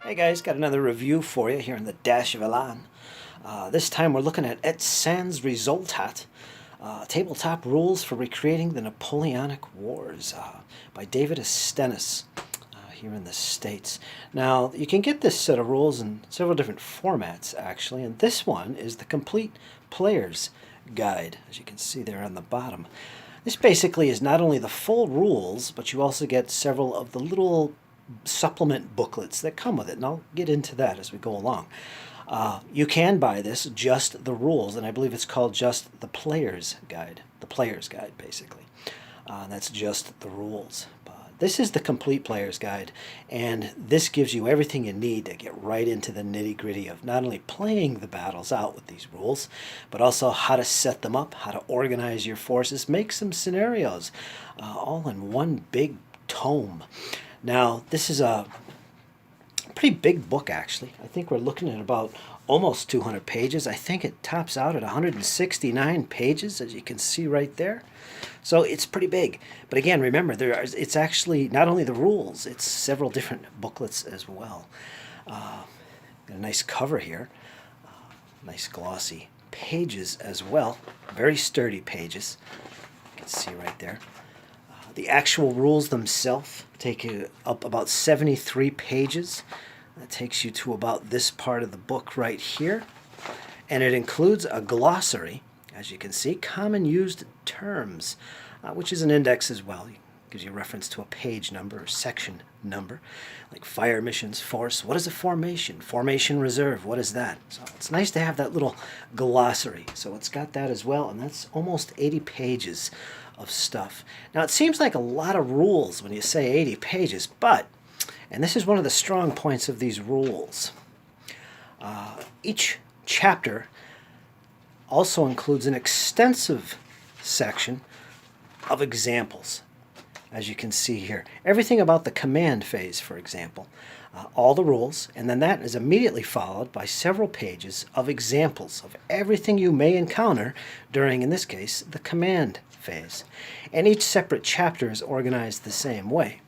Hey guys, got another review for you here in the Dash of Elan. This time we're looking at Et Sans Resultat, Tabletop Rules for Recreating the Napoleonic Wars by David Estenis here in the States. Now, you can get this set of rules in several different formats, actually, and this one is the Complete Player's Guide, as you can see there on the bottom. This basically is not only the full rules, but you also get several of the little supplement booklets that come with it, and I'll get into that as we go along. You can buy this, just the rules, and I believe it's called just the Player's Guide. The Player's Guide, basically. That's just the rules. But this is the Complete Player's Guide, and this gives you everything you need to get right into the nitty-gritty of not only playing the battles out with these rules, but also how to set them up, how to organize your forces, make some scenarios, all in one big tome. Now, this is a pretty big book, actually. I think we're looking at about almost 200 pages. I think it tops out at 169 pages, as you can see right there. So it's pretty big. But again, remember, it's actually not only the rules, it's several different booklets as well. Got a nice cover here. Nice glossy pages as well. Very sturdy pages. You can see right there. The actual rules themselves take you up about 73 pages. That takes you to about this part of the book right here. And it includes a glossary, as you can see, common used terms, which is an index as well. It gives you a reference to a page number or section number, like fire missions, force. What is a formation? Formation reserve. What is that? So it's nice to have that little glossary. So it's got that as well, and that's almost 80 pages of stuff. Now, it seems like a lot of rules when you say 80 pages, but, and this is one of the strong points of these rules, each chapter also includes an extensive section of examples, as you can see here. Everything about the command phase, for example, all the rules, and then that is immediately followed by several pages of examples of everything you may encounter during, in this case, the command phase. And each separate chapter is organized the same way.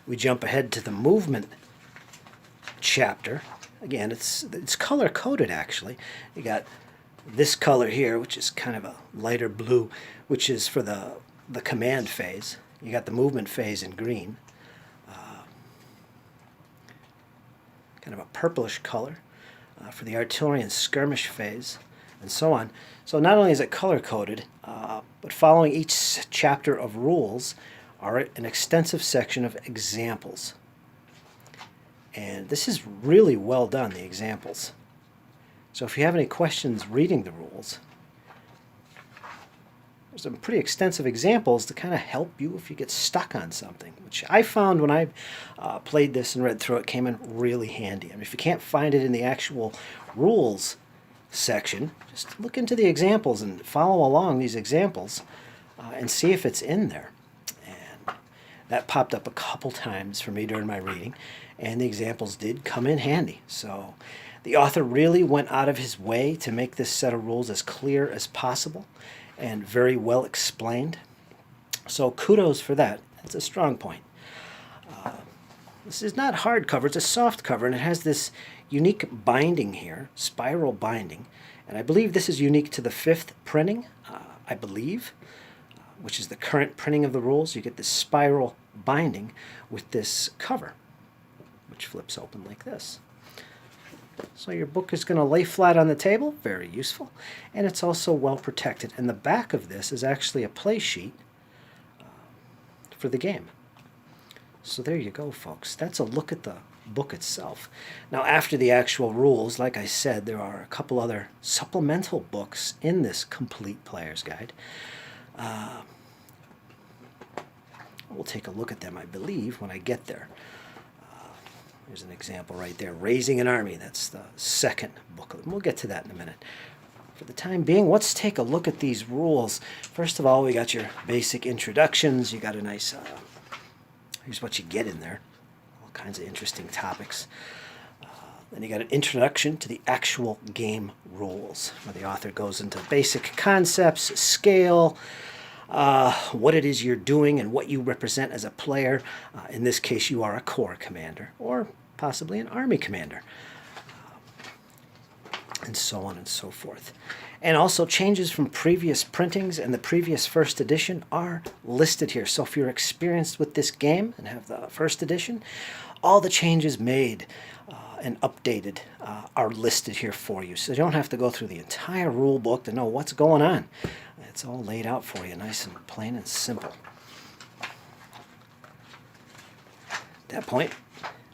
We jump ahead to the movement chapter. Again, it's color-coded, actually. You got this color here, which is kind of a lighter blue, which is for the command phase. You got the movement phase in green. Kind of a purplish color for the artillery and skirmish phase, and so on. So not only is it color-coded, but following each chapter of rules are an extensive section of examples. And this is really well done, the examples. So if you have any questions reading the rules, there's some pretty extensive examples to kind of help you if you get stuck on something, which I found when I played this and read through it came in really handy. I mean, if you can't find it in the actual rules section, just look into the examples and follow along these examples and see if it's in there. And that popped up a couple times for me during my reading, and the examples did come in handy. So the author really went out of his way to make this set of rules as clear as possible and very well explained. So kudos for that. That's a strong point. This is not hardcover, it's a soft cover, and it has this unique binding here, spiral binding. And I believe this is unique to the 5th printing, I believe, which is the current printing of the rules. You get this spiral binding with this cover, which flips open like this. So your book is going to lay flat on the table, very useful, and it's also well protected. And the back of this is actually a play sheet for the game. So there you go, folks. That's a look at the book itself. Now, after the actual rules, like I said, there are a couple other supplemental books in this Complete Player's Guide. We'll take a look at them, I believe, when I get there. There's an example right there, Raising an Army. That's the 2nd booklet. And we'll get to that in a minute. For the time being, let's take a look at these rules. First of all, we got your basic introductions. You got a nice, here's what you get in there. All kinds of interesting topics. Then you got an introduction to the actual game rules, where the author goes into basic concepts, scale, what it is you're doing and what you represent as a player. In this case, you are a corps commander, or possibly an army commander, and so on and so forth. And also changes from previous printings and the previous first edition are listed here. So if you're experienced with this game and have the first edition, all the changes made and updated are listed here for you. So you don't have to go through the entire rule book to know what's going on. It's all laid out for you, nice and plain and simple. At that point,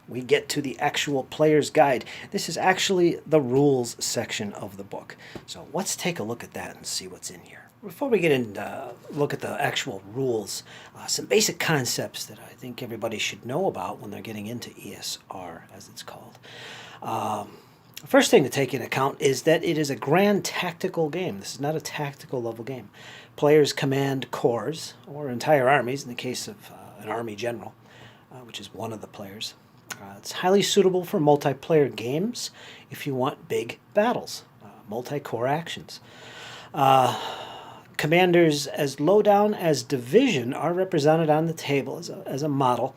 we get to the actual player's guide. This is actually the rules section of the book. So let's take a look at that and see what's in here. Before we get into look at the actual rules, some basic concepts that I think everybody should know about when they're getting into ESR, as it's called. First thing to take into account is that it is a grand tactical game. This is not a tactical level game. Players command corps, or entire armies in the case of an army general, which is one of the players. It's highly suitable for multiplayer games if you want big battles, multi-corps actions. Commanders as low down as division are represented on the table as a model,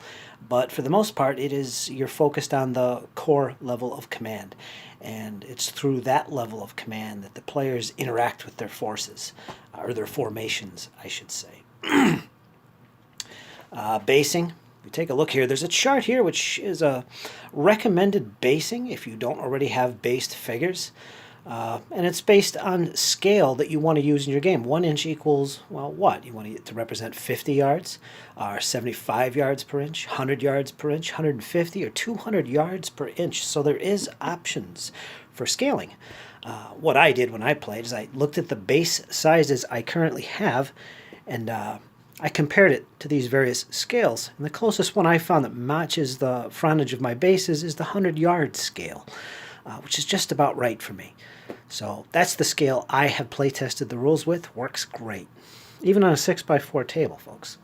but for the most part you're focused on the corps level of command, and it's through that level of command that the players interact with their forces, or their formations, I should say. Basing. We take a look here. There's a chart here which is a recommended basing if you don't already have based figures. And it's based on scale that you want to use in your game. 1 inch equals, well, what? You want it to represent 50 yards, or 75 yards per inch, 100 yards per inch, 150, or 200 yards per inch. So there is options for scaling. What I did when I played is I looked at the base sizes I currently have, and I compared it to these various scales. And the closest one I found that matches the frontage of my bases is the 100-yard scale, which is just about right for me. So that's the scale I have play tested the rules with. Works great, even on a 6x4 table, folks.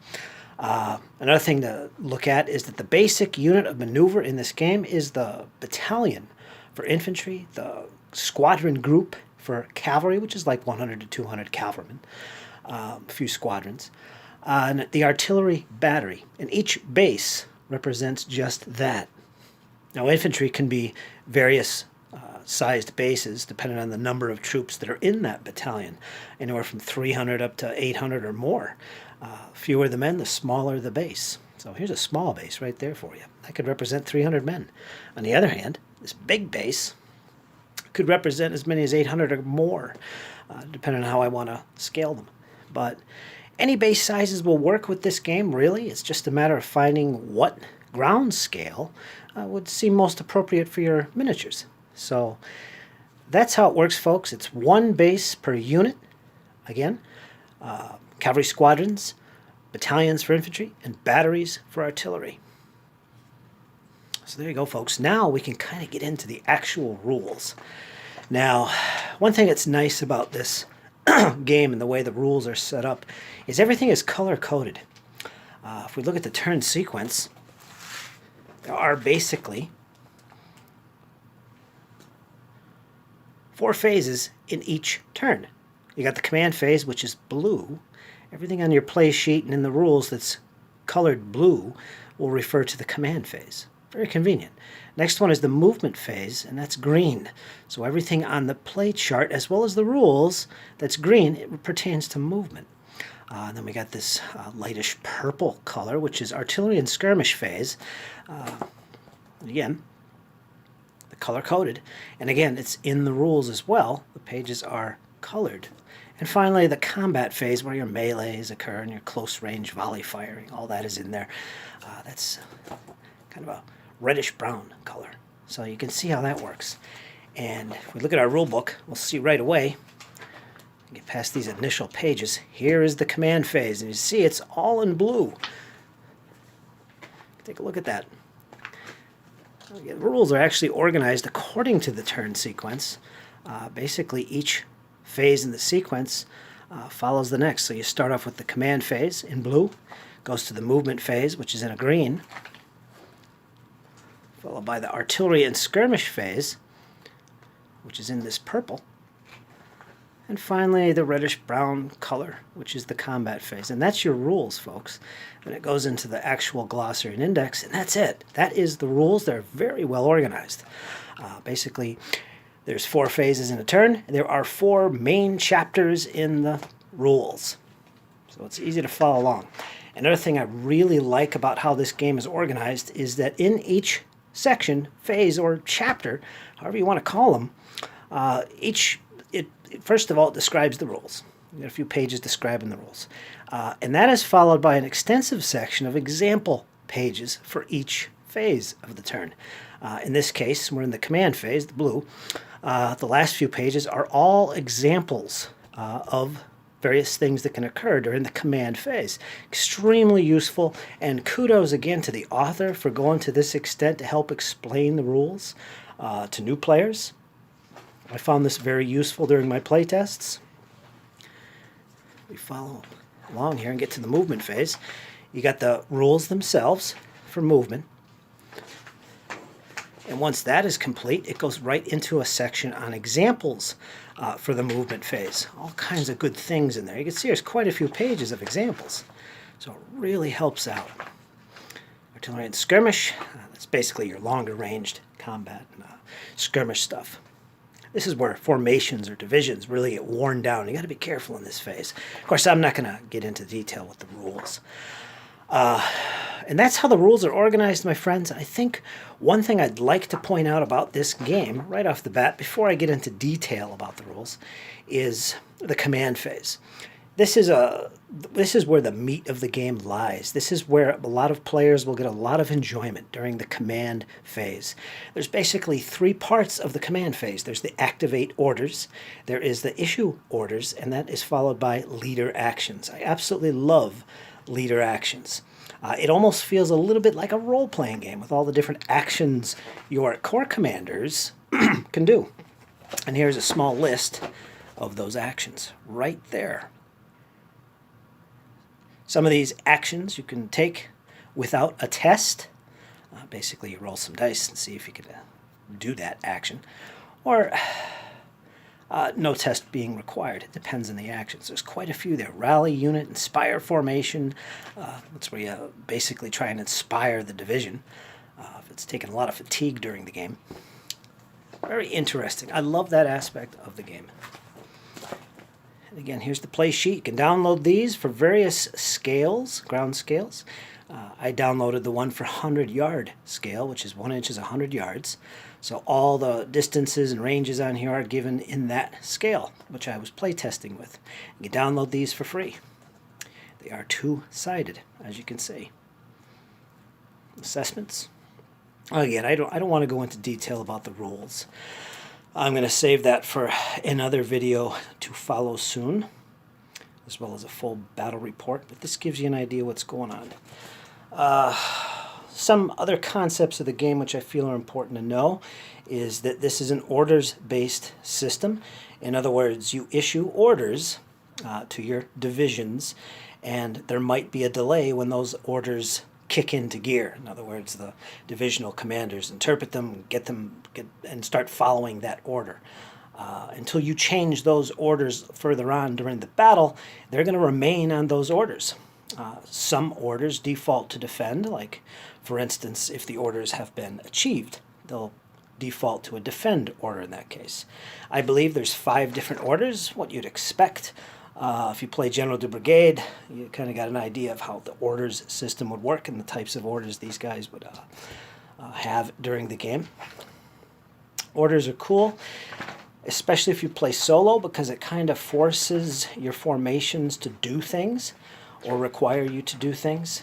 Another thing to look at is that the basic unit of maneuver in this game is the battalion for infantry, the squadron group for cavalry, which is like 100 to 200 cavalrymen, a few squadrons, and the artillery battery. And each base represents just that. Now, infantry can be various sized bases depending on the number of troops that are in that battalion, anywhere from 300 up to 800 or more. Fewer the men, the smaller the base. So here's a small base right there for you. That could represent 300 men. On the other hand, this big base could represent as many as 800 or more, depending on how I want to scale them. But any base sizes will work with this game, really. It's just a matter of finding what ground scale would seem most appropriate for your miniatures. So that's how it works, folks. It's one base per unit. Again, cavalry squadrons, battalions for infantry, and batteries for artillery. So there you go, folks. Now we can kind of get into the actual rules. Now, one thing that's nice about this game and the way the rules are set up is everything is color-coded. If we look at the turn sequence, there are basically 4 phases in each turn. You got the command phase, which is blue. Everything on your play sheet and in the rules that's colored blue will refer to the command phase. Very convenient. Next one is the movement phase, and that's green. So everything on the play chart, as well as the rules, that's green, it pertains to movement. And then we got this lightish purple color, which is artillery and skirmish phase. Again, the color-coded. And again, it's in the rules as well. The pages are colored. And finally, the combat phase, where your melees occur and your close-range volley firing. All that is in there. That's kind of a reddish-brown color. So you can see how that works. And if we look at our rule book, we'll see right away, get past these initial pages, here is the command phase. And you see it's all in blue. Take a look at that. The rules are actually organized according to the turn sequence. Basically, each phase in the sequence follows the next. So you start off with the command phase in blue, goes to the movement phase, which is in a green, followed by the artillery and skirmish phase, which is in this purple, And finally, the reddish-brown color, which is the combat phase. And that's your rules, folks. And it goes into the actual glossary and index, and that's it. That is the rules. They're very well organized. Basically, there's 4 phases in a turn. There are 4 main chapters in the rules. So it's easy to follow along. Another thing I really like about how this game is organized is that in each section, phase, or chapter, however you want to call them, first of all, it describes the rules. You got a few pages describing the rules. And that is followed by an extensive section of example pages for each phase of the turn. In this case, we're in the command phase, the blue. The last few pages are all examples of various things that can occur during the command phase. Extremely useful, and kudos again to the author for going to this extent to help explain the rules to new players. I found this very useful during my playtests. We follow along here and get to the movement phase. You got the rules themselves for movement. And once that is complete, it goes right into a section on examples for the movement phase. All kinds of good things in there. You can see there's quite a few pages of examples. So it really helps out. Artillery and skirmish, that's basically your longer ranged combat and skirmish stuff. This is where formations or divisions really get worn down. You got to be careful in this phase. Of course, I'm not going to get into detail with the rules. And that's how the rules are organized, my friends. I think one thing I'd like to point out about this game right off the bat, before I get into detail about the rules, is the command phase. This is where the meat of the game lies. This is where a lot of players will get a lot of enjoyment during the command phase. There's basically 3 parts of the command phase. There's the activate orders, there is the issue orders, and that is followed by leader actions. I absolutely love leader actions. It almost feels a little bit like a role-playing game with all the different actions your corps commanders can do. And here's a small list of those actions right there. Some of these actions you can take without a test. Basically, you roll some dice and see if you can do that action. Or no test being required. It depends on the actions. There's quite a few there. Rally, unit, inspire formation. That's where you basically try and inspire the division. If it's taken a lot of fatigue during the game. Very interesting. I love that aspect of the game. And again, here's the play sheet. You can download these for various scales, ground scales. I downloaded the one for 100-yard scale, which is 1 inch is 100 yards. So all the distances and ranges on here are given in that scale, which I was playtesting with. You can download these for free. They are 2-sided, as you can see. Assessments. Again, I don't want to go into detail about the rules. I'm going to save that for another video to follow soon, as well as a full battle report, but this gives you an idea what's going on. Some other concepts of the game which I feel are important to know is that this is an orders-based system. In other words, you issue orders to your divisions, and there might be a delay when those orders kick into gear. In other words, the divisional commanders interpret them, and start following that order. Until you change those orders further on during the battle, they're going to remain on those orders. Some orders default to defend, like, for instance, if the orders have been achieved, they'll default to a defend order in that case. I believe there's 5 different orders, what you'd expect. If you play General de Brigade, you kind of got an idea of how the orders system would work and the types of orders these guys would have during the game. Orders are cool, especially if you play solo, because it kind of forces your formations to do things or require you to do things.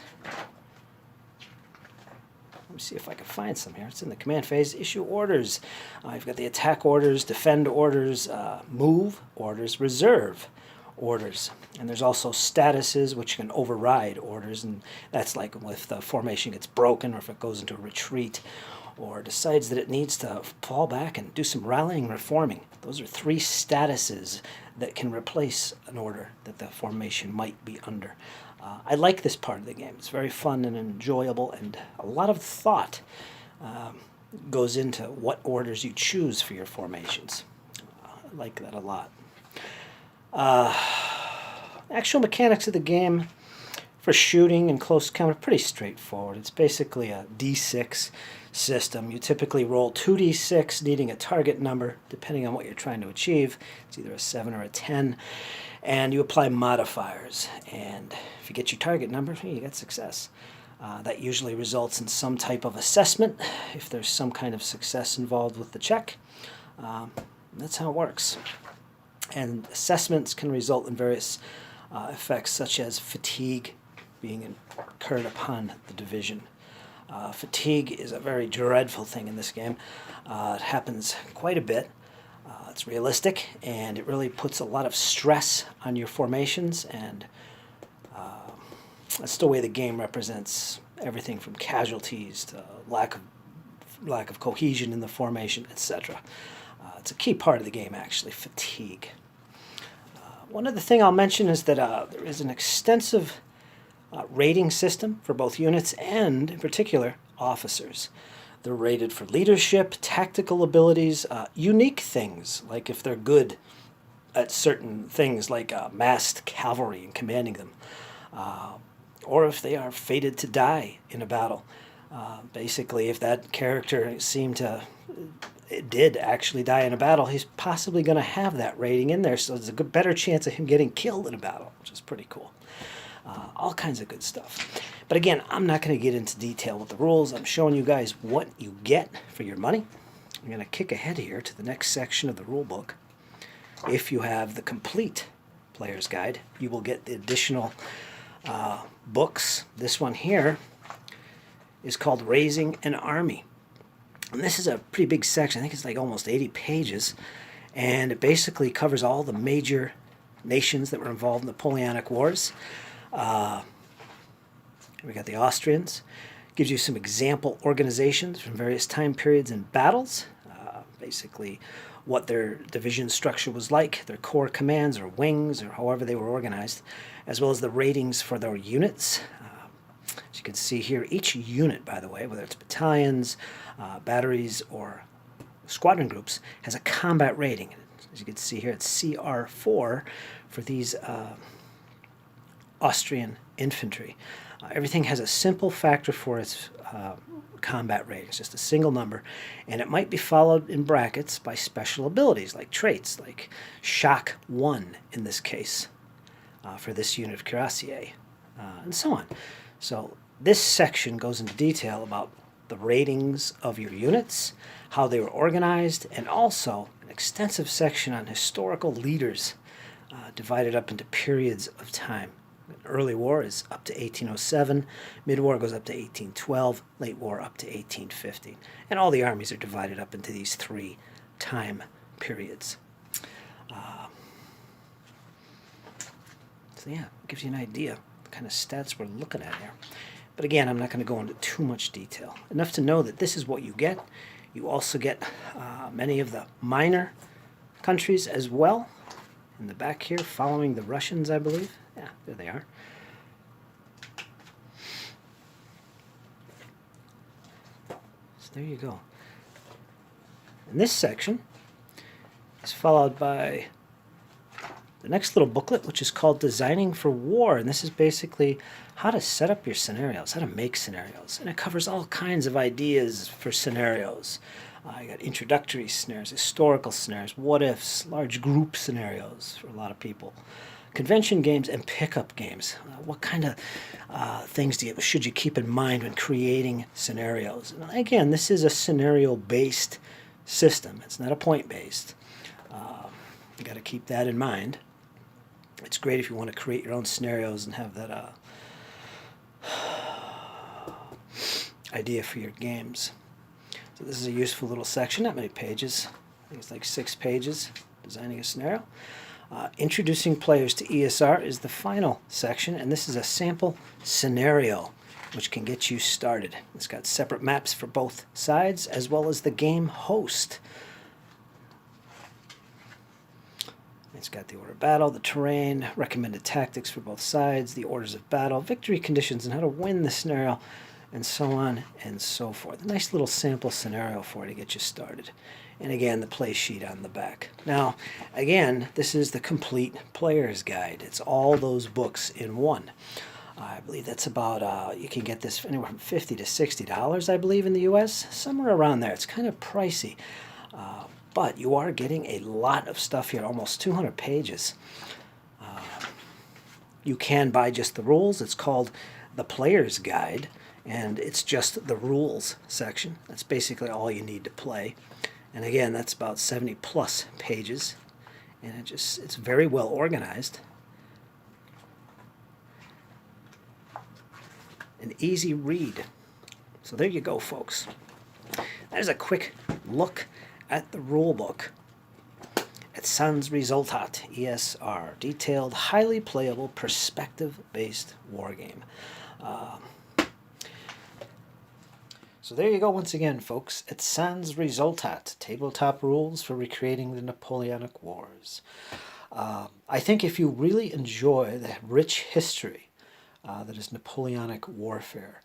Let me see if I can find some here. It's in the command phase. Issue orders. You've got the attack orders, defend orders, move orders, reserve orders. And there's also statuses which can override orders, and that's like if the formation gets broken or if it goes into a retreat or decides that it needs to fall back and do some rallying and reforming. Those are 3 statuses that can replace an order that the formation might be under. I like this part of the game. It's very fun and enjoyable, and a lot of thought goes into what orders you choose for your formations. I like that a lot. Uh, Actual mechanics of the game for shooting and close combat are pretty straightforward. It's basically a D6 system. You typically roll 2d6, needing a target number, depending on what you're trying to achieve. It's either a 7 or a 10. And you apply modifiers. And if you get your target number, you get success. That usually results in some type of assessment, if there's some kind of success involved with the check. That's how it works. And assessments can result in various effects, such as fatigue being incurred upon the division. Fatigue is a very dreadful thing in this game. It happens quite a bit. It's realistic, and it really puts a lot of stress on your formations, and that's the way the game represents everything from casualties to lack of cohesion in the formation, etc. It's a key part of the game, actually, fatigue. One other thing I'll mention is that there is an extensive rating system for both units and, in particular, officers. They're rated for leadership, tactical abilities, unique things, like if they're good at certain things like massed cavalry and commanding them, or if they are fated to die in a battle. Basically, if that character did actually die in a battle, he's possibly going to have that rating in there, so there's a better chance of him getting killed in a battle, which is pretty cool. All kinds of good stuff. But again, I'm not going to get into detail with the rules. I'm showing you guys what you get for your money. I'm going to kick ahead here to the next section of the rule book. If you have the complete player's guide, you will get the additional books. This one here is called Raising an Army. And this is a pretty big section. I think it's like almost 80 pages. And it basically covers all the major nations that were involved in the Napoleonic Wars. We got the Austrians. Gives you some example organizations from various time periods and battles. Basically what their division structure was like, their corps commands or wings or however they were organized, as well as the ratings for their units. As you can see here, each unit, by the way, whether it's battalions, batteries, or squadron groups, has a combat rating. As you can see here, it's CR4 for these Austrian infantry. Everything has a simple factor for its combat rating. It's just a single number, and it might be followed in brackets by special abilities, like traits, like Shock 1 in this case, for this unit of cuirassier, and so on. So this section goes into detail about the ratings of your units, how they were organized, and also an extensive section on historical leaders divided up into periods of time. Early war is up to 1807, mid-war goes up to 1812, late war up to 1850. And all the armies are divided up into these 3 time periods. So yeah, it gives you an idea of the kind of stats we're looking at here. But again, I'm not going to go into too much detail. Enough to know that this is what you get. You also get many of the minor countries as well. In the back here, following the Russians, I believe. Yeah, there they are. So there you go. And this section is followed by the next little booklet, which is called Designing for War. And this is basically how to set up your scenarios, how to make scenarios. And it covers all kinds of ideas for scenarios. You got introductory scenarios, historical scenarios, what-ifs, large group scenarios for a lot of people, convention games, and pickup games. What kind of things should you keep in mind when creating scenarios? And again, this is a scenario-based system. It's not a point-based. You got to keep that in mind. It's great if you want to create your own scenarios and have that idea for your games. So this is a useful little section, not many pages. I think it's like 6 pages, designing a scenario. Introducing players to ESR is the final section, and this is a sample scenario which can get you started. It's got separate maps for both sides, as well as the game host. It's got the order of battle, the terrain, recommended tactics for both sides, the orders of battle, victory conditions, and how to win the scenario, and so on and so forth. A nice little sample scenario for you to get you started. And again, the play sheet on the back. Now, again, this is the complete player's guide. It's all those books in one. I believe that's about, you can get this anywhere from $50 to $60, I believe, in the U.S. Somewhere around there. It's kind of pricey. But you are getting a lot of stuff here, almost 200 pages. You can buy just the rules. It's called the Player's Guide, and it's just the rules section. That's basically all you need to play. And again, that's about 70 plus pages, and it's very well organized. An easy read. So there you go, folks. That is a quick look at the rule book. It Sans Resultat, ESR, detailed, highly playable, perspective-based wargame. So there you go once again, folks. It Sans Resultat, tabletop rules for recreating the Napoleonic Wars. I think if you really enjoy the rich history that is Napoleonic warfare,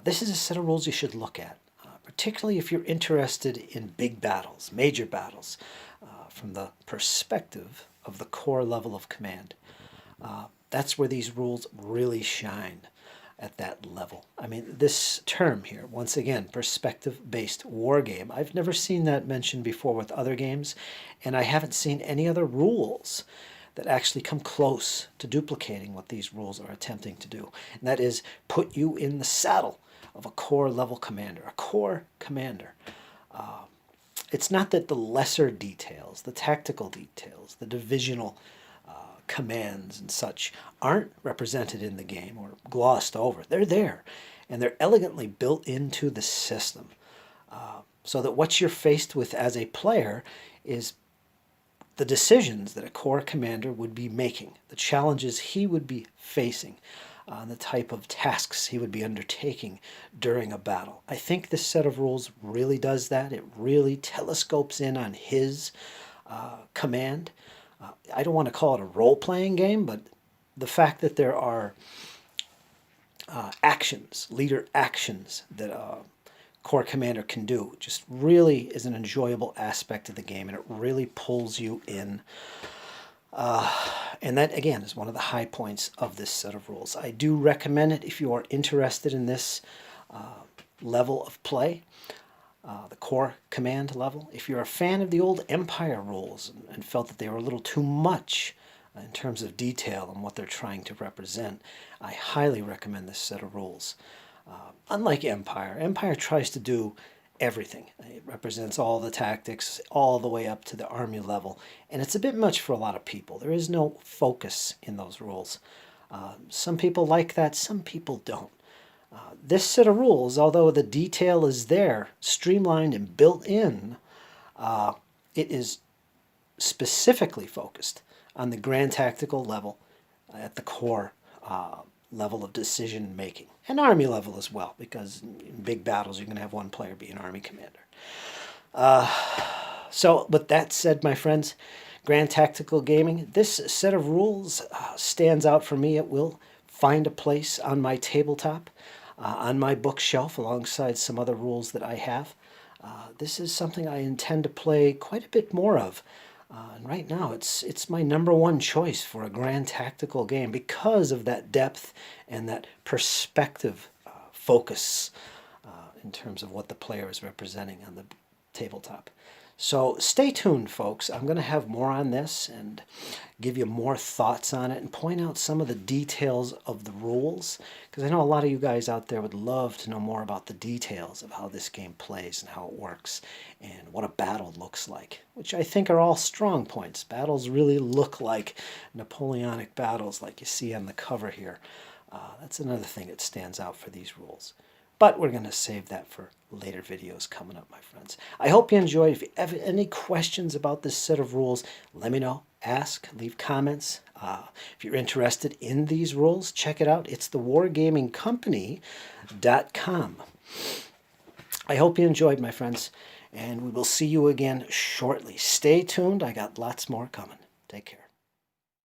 this is a set of rules you should look at, particularly if you're interested in big battles, major battles, from the perspective of the core level of command. That's where these rules really shine, at that level. I mean, this term here, once again, perspective-based war game, I've never seen that mentioned before with other games, and I haven't seen any other rules that actually come close to duplicating what these rules are attempting to do. And that is put you in the saddle of a core level commander, a core commander. It's not that the lesser details, the tactical details, the divisional commands and such aren't represented in the game or glossed over. They're there, and they're elegantly built into the system, so that what you're faced with as a player is the decisions that a core commander would be making, the challenges he would be facing, the type of tasks he would be undertaking during a battle. I think this set of rules really does that. It really telescopes in on his command. I don't want to call it a role-playing game, but the fact that there are actions, leader actions that a core commander can do just really is an enjoyable aspect of the game, and it really pulls you in. And that, again, is one of the high points of this set of rules. I do recommend it if you are interested in this level of play, the core command level. If you're a fan of the old Empire rules and felt that they were a little too much in terms of detail and what they're trying to represent, I highly recommend this set of rules. Unlike Empire, Empire tries to do everything. It represents all the tactics all the way up to the army level, and it's a bit much for a lot of people. There is no focus in those rules. Some people like that, some people don't. This set of rules, although the detail is there, streamlined and built in, it is specifically focused on the grand tactical level at the core level of decision making, and army level as well, because in big battles you're going to have one player be an army commander. So with that said, my friends, grand tactical gaming, this set of rules stands out for me. It will find a place on my tabletop, on my bookshelf, alongside some other rules that I have. This is something I intend to play quite a bit more of. And right now, it's my #1 choice for a grand tactical game because of that depth and that perspective focus in terms of what the player is representing on the tabletop. So stay tuned, folks. I'm going to have more on this and give you more thoughts on it and point out some of the details of the rules, because I know a lot of you guys out there would love to know more about the details of how this game plays and how it works and what a battle looks like, which I think are all strong points. Battles really look like Napoleonic battles like you see on the cover here. That's another thing that stands out for these rules. But we're going to save that for later videos coming up, my friends. I hope you enjoyed. If you have any questions about this set of rules, let me know. Ask, leave comments. If you're interested in these rules, check it out. It's thewargamingcompany.com. I hope you enjoyed, my friends, and we will see you again shortly. Stay tuned. I got lots more coming. Take care.